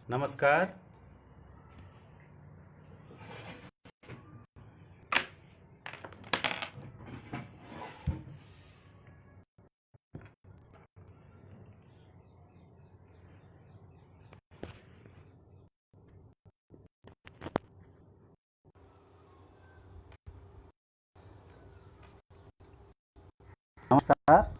नमस्कार। नमस्कार।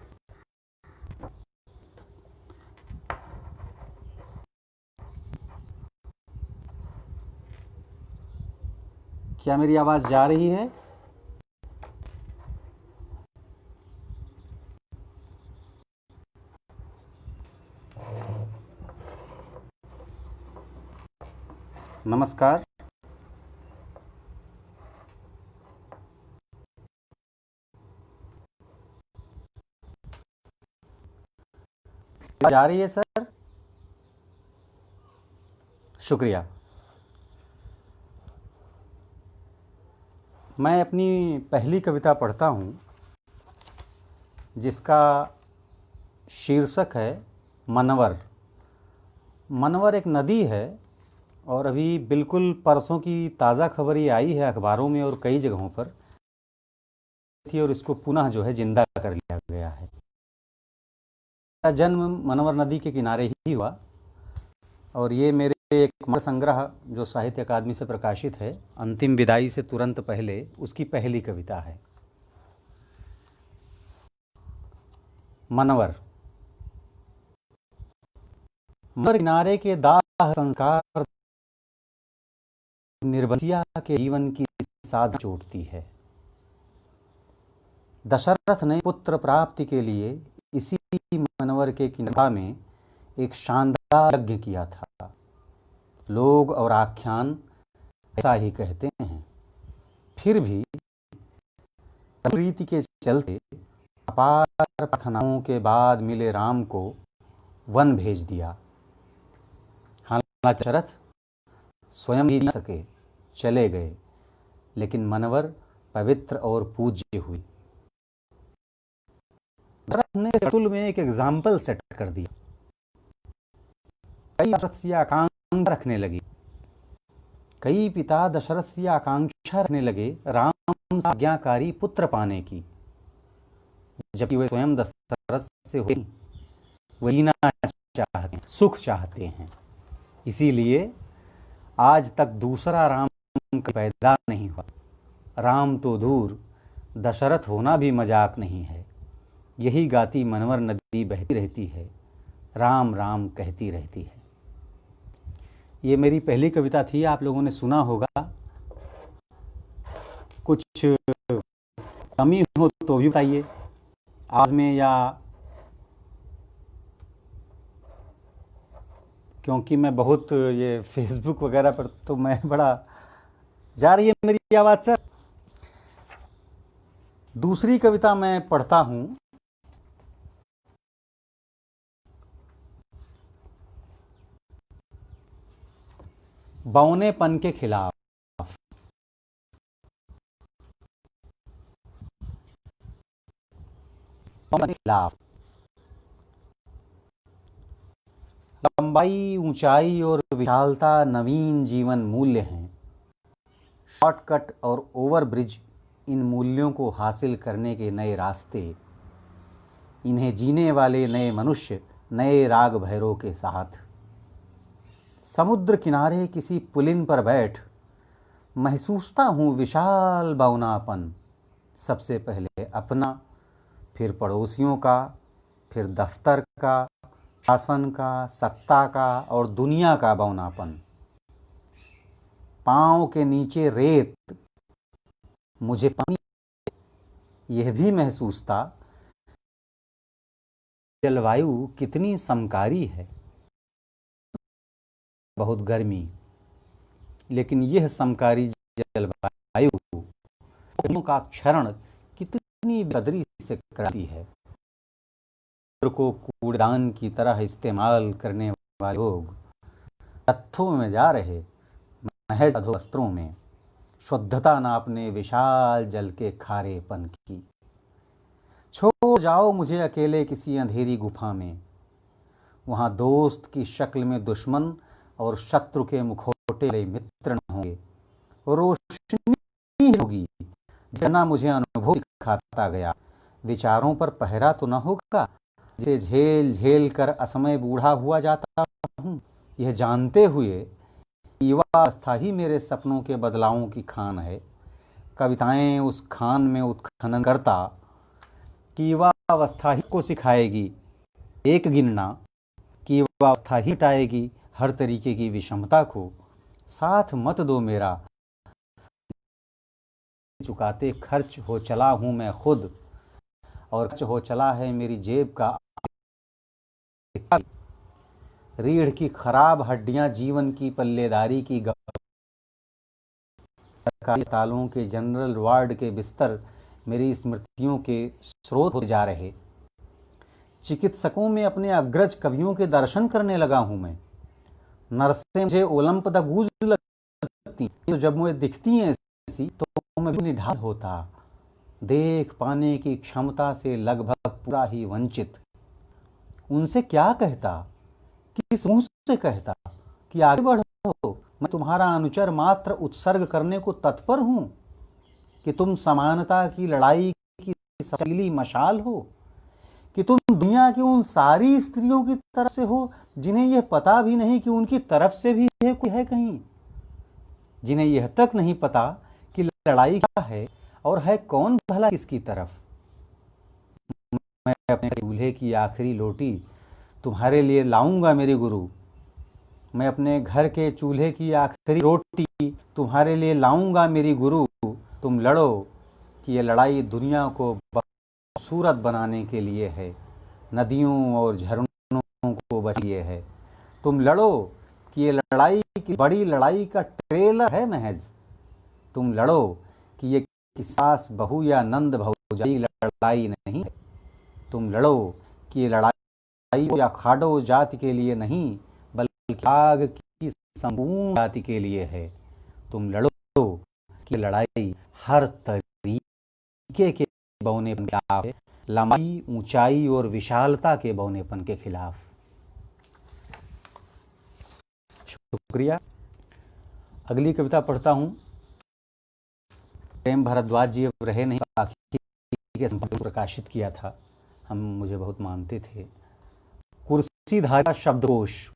क्या मेरी आवाज़ जा रही है? नमस्कार। जा रही है सर? शुक्रिया। मैं अपनी पहली कविता पढ़ता हूँ जिसका शीर्षक है मनवर। मनवर एक नदी है और अभी बिल्कुल परसों की ताज़ा खबर ये आई है अखबारों में और कई जगहों पर थी और इसको पुनः जो है जिंदा कर लिया गया है। मेरा जन्म मनवर नदी के किनारे ही हुआ और ये मेरे एक संग्रह जो साहित्य अकादमी से प्रकाशित है, अंतिम विदाई से तुरंत पहले उसकी पहली कविता है। मनवर। मनवर किनारे के दाह संस्कार निर्बसिया के जीवन की साध चोटती है। दशरथ ने पुत्र प्राप्ति के लिए इसी मनवर के किनारे में एक शानदार यज्ञ किया था। लोग और आख्यान ऐसा ही कहते हैं। फिर भी रीति के चलते अपार प्रार्थनाओं के बाद मिले राम को वन भेज दिया। हालांकि दशरथ स्वयं ही न सके, चले गए, लेकिन मनवर पवित्र और पूज्य हुई। दशरथ ने तुल में एक एग्जाम्पल सेट कर दिया। कई दशरथ से आकांक्षा रखने लगी। कई पिता दशरथ से आकांक्षा रखने लगे राम से आज्ञाकारी पुत्र पाने की, जबकि वे स्वयं दशरथ से वही जीना चाहते हैं, सुख चाहते हैं। इसीलिए आज तक दूसरा राम पैदा नहीं हुआ। राम तो दूर, दशरथ होना भी मजाक नहीं है। यही गाती मनवर नदी बहती रहती है, राम राम कहती रहती है। ये मेरी पहली कविता थी, आप लोगों ने सुना होगा। कुछ कमी हो तो भी बताइए आवाज़ में, या क्योंकि मैं बहुत ये फेसबुक वगैरह पर तो मैं बड़ा जा रही है मेरी आवाज़ सर। दूसरी कविता मैं पढ़ता हूँ। बौनेपन के खिलाफ। लंबाई, ऊंचाई और विशालता नवीन जीवन मूल्य हैं। शॉर्टकट और ओवरब्रिज इन मूल्यों को हासिल करने के नए रास्ते। इन्हें जीने वाले नए मनुष्य नए राग भैरव के साथ। समुद्र किनारे किसी पुलिन पर बैठ महसूसता हूँ विशाल बौनापन। सबसे पहले अपना, फिर पड़ोसियों का, फिर दफ्तर का, शासन का, सत्ता का और दुनिया का बौनापन। पाँव के नीचे रेत, मुझे पानी, यह भी महसूस था। जलवायु कितनी समकारी है, बहुत गर्मी, लेकिन यह समकारी जलवायु का क्षरण कितनी बेकदरी से कराती है। को कूड़ेदान की तरह इस्तेमाल करने वाले लोग तत्वों में जा रहे, महज अधोवस्त्रों में शुद्धता नापने विशाल जल के खारेपन की। छोड़ जाओ मुझे अकेले किसी अंधेरी गुफा में, वहाँ दोस्त की शक्ल में दुश्मन और शत्रु के मुखौटे वाले मित्र न होंगे। रोशनी होगी जना मुझे अनुभव दिखाता गया। विचारों पर पहरा तो न होगा जिसे झेल झेल कर असमय बूढ़ा हुआ जाता हूँ, यह जानते हुए युवा अवस्था ही मेरे सपनों के बदलावों की खान है। कविताएं उस खान में उत्खनन करता कि युवा अवस्था ही को सिखाएगी एक गिनना, कि युवा अवस्था ही मिटाएगी हर तरीके की विषमता को। साथ मत दो मेरा, चुकाते खर्च हो चला हूँ मैं खुद, और खर्च हो चला है मेरी जेब का। रीढ़ की खराब हड्डियां जीवन की पल्लेदारी की सरकारी अस्पतालों के जनरल वार्ड के बिस्तर मेरी स्मृतियों के स्रोत होते जा रहे। चिकित्सकों में अपने अग्रज कवियों के दर्शन करने लगा हूं मैं। नर्सें मुझे ओलंप द गूज लगती, तो जब मुझे दिखती हैं ऐसी तो मैं भी निढाल होता, देख पाने की क्षमता से लगभग पूरा ही वंचित। उनसे क्या कहता, किस मुंह से कहता कि आगे बढ़ो, मैं तुम्हारा अनुचर मात्र उत्सर्ग करने को तत्पर हूं, कि तुम समानता की लड़ाई की सकीली मशाल हो, कि तुम दुनिया की उन सारी स्त्रियों की तरफ से हो जिन्हें यह पता भी नहीं कि उनकी तरफ से भी है कोई है कहीं, जिन्हें यह तक नहीं पता कि लड़ाई क्या है और है कौन भला किसकी तरफ। मैं अपने चूल्हे की आखिरी लोटी तुम्हारे लिए लाऊंगा मेरे गुरु, मैं अपने घर के चूल्हे की आखिरी रोटी तुम्हारे लिए लाऊंगा मेरी गुरु। तुम लड़ो कि ये लड़ाई दुनिया को खूबसूरत बनाने के लिए है, नदियों और झरनों को बचाने है। तुम लड़ो कि ये लड़ाई की बड़ी लड़ाई का ट्रेलर है महज। तुम लड़ो कि ये किसी सास बहू या नंद भौजाई लड़ाई नहीं है। तुम लड़ो कि ये लड़ाई या खाडो जाति के लिए नहीं, बल्कि आग की संपूर्ण जाति के लिए है। तुम लड़ो कि लड़ाई हर तरीके के बौनेपन के खिलाफ है, लंबाई, ऊंचाई और विशालता के बौनेपन के खिलाफ। शुक्रिया। अगली कविता पढ़ता हूं। प्रेम भारद्वाज जी अब रहे नहीं, बाकी के संपादक प्रकाशित किया था, मुझे बहुत मानते थे। कुर्सीधारी का शब्दकोश।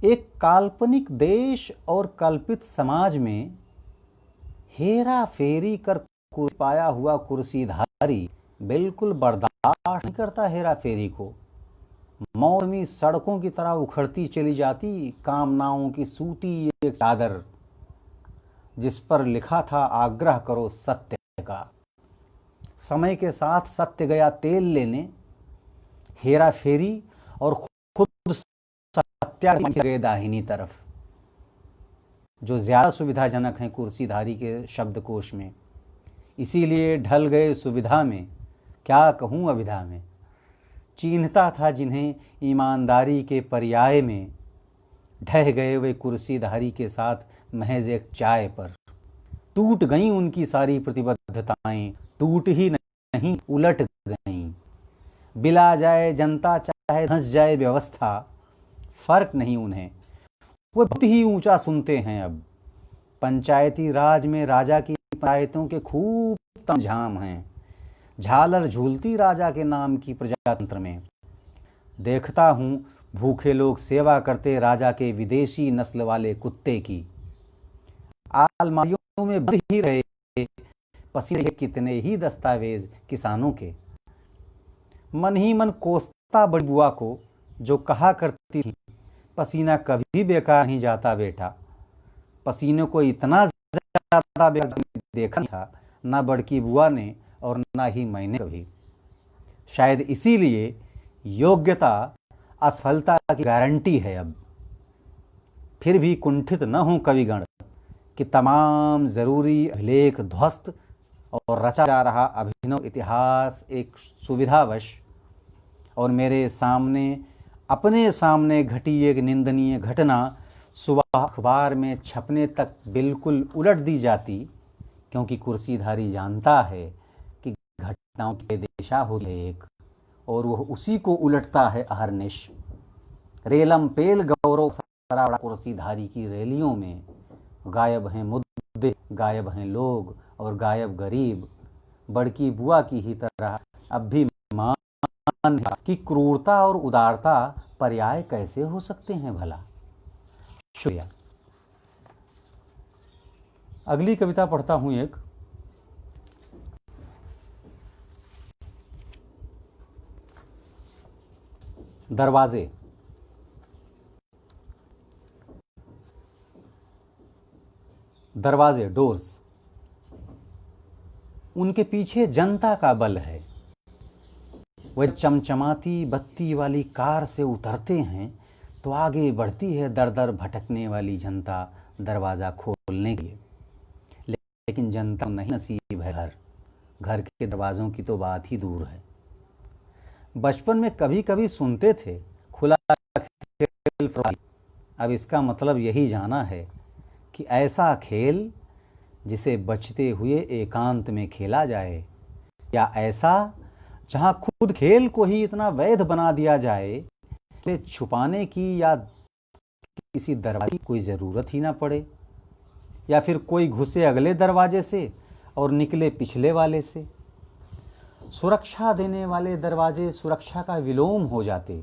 एक काल्पनिक देश और कल्पित समाज में हेरा फेरी कर पाया हुआ कुर्सीधारी बिल्कुल बर्दाश्त नहीं करता हेरा फेरी को। मौसमी सड़कों की तरह उखड़ती चली जाती कामनाओं की सूती एक चादर, जिस पर लिखा था आग्रह करो सत्य का। समय के साथ सत्य गया तेल लेने, हेरा फेरी और खुद सत्याग्रह गए दाहिनी तरफ, जो ज्यादा सुविधाजनक हैं कुर्सीधारी के शब्दकोश में। इसीलिए ढल गए सुविधा में, क्या कहूँ अभिधा में। चिन्हता था जिन्हें ईमानदारी के पर्याय में, ढह गए वे कुर्सीधारी के साथ महज एक चाय पर। टूट गई उनकी सारी प्रतिबद्धताएं, टूट ही नहीं उलट गईं। बिला जाए जनता चाहे धंस जाए व्यवस्था, फर्क नहीं उन्हें, वो बहुत ही ऊंचा सुनते हैं अब। पंचायती राज में राजा की पंचायतों के खूब तमझाम हैं, झालर झूलती राजा के नाम की प्रजातंत्र में। देखता हूँ भूखे लोग सेवा करते राजा के विदेशी नस्ल वाले कुत्ते की। अलमारियों में बंद ही रहे पसीने के कितने ही दस्तावेज किसानों के। मन ही मन कोसता बड़ी बुआ को, जो कहा करती थी पसीना कभी बेकार नहीं जाता बेटा। पसीने को इतना ज्यादा बेकार देखा नहीं था, ना बड़की बुआ ने और ना ही मैंने कभी। शायद इसीलिए योग्यता असफलता की गारंटी है अब। फिर भी कुंठित न हो कविगण कि तमाम जरूरी अभिलेख ध्वस्त और रचा जा रहा अभिनव इतिहास एक सुविधावश और मेरे सामने अपने सामने घटी एक निंदनीय घटना सुबह अखबार में छपने तक बिल्कुल उलट दी जाती, क्योंकि कुर्सीधारी जानता है कि घटनाओं की दिशा होती है एक, और वह उसी को उलटता है अहरनिश। रेलम पेल गौरव सरावड़ा कुर्सीधारी की रैलियों में गायब हैं मुद्दे, गायब हैं लोग और गायब गरीब। बड़की बुआ की ही तरह अब भी मान है कि क्रूरता और उदारता पर्याय कैसे हो सकते हैं भला। शुक्रिया। अगली कविता पढ़ता हूं एक। दरवाजे। दरवाजे, डोर्स, उनके पीछे जनता का बल है। वह चमचमाती बत्ती वाली कार से उतरते हैं तो आगे बढ़ती है दर दर भटकने वाली जनता दरवाज़ा खोलने के लिए। लेकिन जनता नहीं नसीब है घर, घर के दरवाज़ों की तो बात ही दूर है। बचपन में कभी कभी सुनते थे खुला खेल। अब इसका मतलब यही जाना है कि ऐसा खेल जिसे बचते हुए एकांत में खेला जाए, या ऐसा जहां खुद खेल को ही इतना वैध बना दिया जाए कि छुपाने की या किसी दरवाजे की कोई ज़रूरत ही ना पड़े, या फिर कोई घुसे अगले दरवाजे से और निकले पिछले वाले से। सुरक्षा देने वाले दरवाजे सुरक्षा का विलोम हो जाते।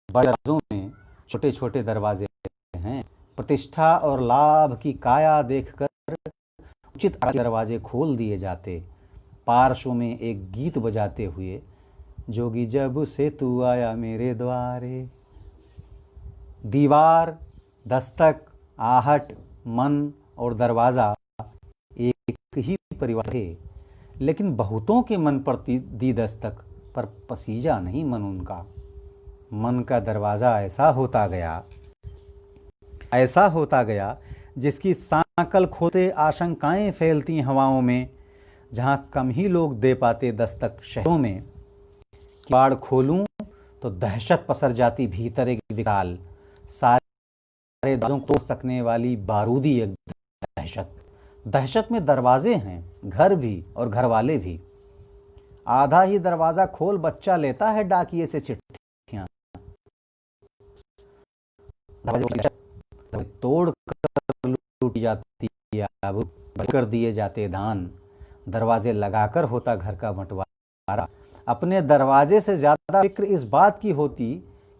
बड़े दरवाजों में छोटे छोटे दरवाजे हैं। प्रतिष्ठा और लाभ की काया देखकर उचित दरवाजे खोल दिए जाते, पार्श्व में एक गीत बजाते हुए, जोगी जब से तू आया मेरे द्वारे। दीवार, दस्तक, आहट, मन और दरवाज़ा एक ही परिवार थे, लेकिन बहुतों के मन पर दी दस्तक पर पसीजा नहीं मन उनका। मन का दरवाज़ा ऐसा होता गया जिसकी सांकल खोते आशंकाएं फैलती हवाओं में। जहां कम ही लोग दे पाते दस्तक शहरों में, किवाड़ खोलूं तो दहशत पसर जाती भीतर एक विकराल, सारे दरवाजों को तोड़ सकने वाली बारूदी एक दहशत। दहशत में दरवाजे हैं, घर भी और घर वाले भी। आधा ही दरवाजा खोल बच्चा लेता है डाकिए से चिट्ठियां, तोड़ कर लूटी जाती है, अब कर दिए जाते दान। दरवाजे लगाकर होता घर का बंटवारा। अपने दरवाजे से ज्यादा फिक्र इस बात की होती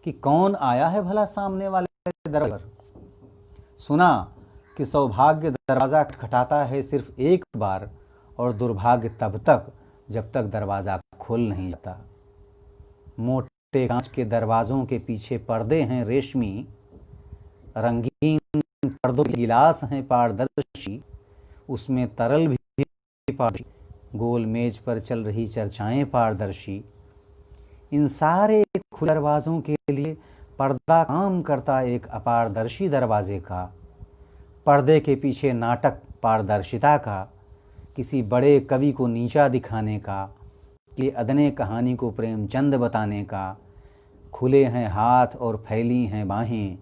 कि कौन आया है भला सामने वाले दरवाजे पर। सुना कि सौभाग्य दरवाजा खटखटाता है सिर्फ एक बार, और दुर्भाग्य तब तक जब तक दरवाजा खुल नहीं जाता। मोटे कांच के दरवाजों के पीछे पर्दे हैं रेशमी, रंगीन पर्दों के गिलास हैं पारदर्शी, उसमें तरल भी पारदर्शी। गोल मेज पर चल रही चर्चाएं पारदर्शी। इन सारे खुले दरवाजों के लिए पर्दा काम करता एक अपारदर्शी दरवाजे का। पर्दे के पीछे नाटक पारदर्शिता का, किसी बड़े कवि को नीचा दिखाने का, कि अदने कहानी को प्रेमचंद बताने का। खुले हैं हाथ और फैली हैं बाहें,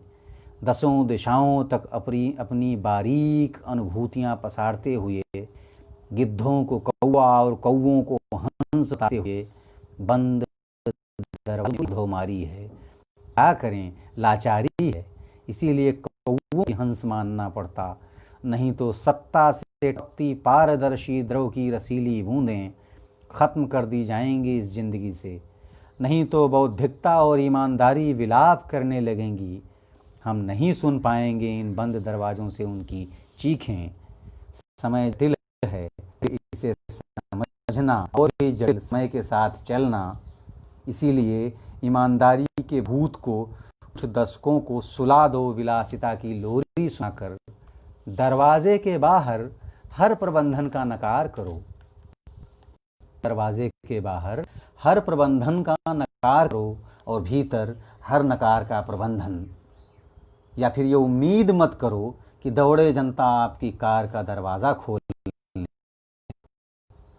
दसों दिशाओं तक अपनी बारीक अनुभूतियां पसारते हुए। गिद्धों को कौवा और कौवों को हंस बताते हुए बंद दरवाजे धो मारी है। क्या करें, लाचारी है, इसीलिए कौवों की हंस मानना पड़ता। नहीं तो सत्ता से टपकती पारदर्शी द्रव की रसीली बूंदें खत्म कर दी जाएंगी इस जिंदगी से। नहीं तो बौद्धिकता और ईमानदारी विलाप करने लगेंगी। हम नहीं सुन पाएंगे इन बंद दरवाजों से उनकी चीखें। समय दिल है, इसे समझना और भी जटिल समय के साथ चलना। इसीलिए ईमानदारी के भूत को कुछ दशकों को सुला दो विलासिता की लोरी सुनाकर। दरवाजे के बाहर हर प्रबंधन का नकार करो। दरवाजे के बाहर हर प्रबंधन का नकार करो और भीतर हर नकार का प्रबंधन। या फिर ये उम्मीद मत करो कि दौड़े जनता आपकी कार का दरवाजा खोल ले।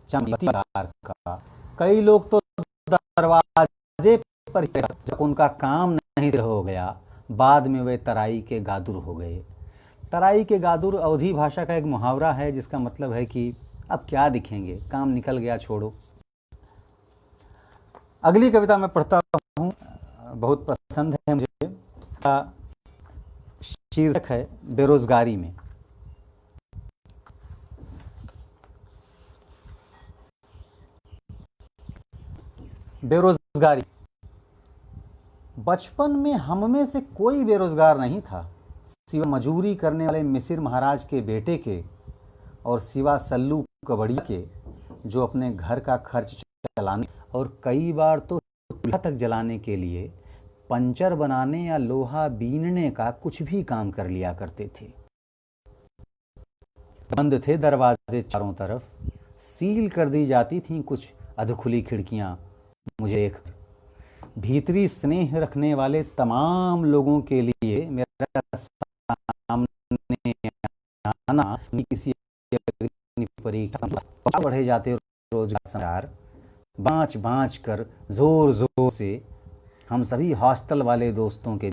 कार का कई लोग तो दरवाजे पर जब उनका काम नहीं हो गया, बाद में वे तराई के गादुर हो गए। तराई के गादुर अवधी भाषा का एक मुहावरा है जिसका मतलब है कि अब क्या दिखेंगे, काम निकल गया, छोड़ो। अगली कविता मैं पढ़ता हूँ बहुत पसंद है मुझे। का शीर्षक है बेरोजगारी में। बेरोजगारी। बचपन में हम में से कोई बेरोजगार नहीं था, सिवा मजूरी करने वाले मिसिर महाराज के बेटे के और सिवा सल्लू कबड़िया के, जो अपने घर का खर्च चलाने और कई बार तो चूल्हा तक जलाने के लिए पंचर बनाने या लोहा बीनने का कुछ भी काम कर लिया करते थे। बंद थे दरवाजे चारों तरफ, सील कर दी जाती थीं कुछ अधखुली खिड़कियां। मुझे एक भीतरी स्नेह रखने वाले तमाम लोगों के लिए मेरा सामने आना किसी परीक्षा पढ़े जाते रोजगार समाचार बाँच बाँच कर जोर जोर से हम सभी हॉस्टल वाले दोस्तों के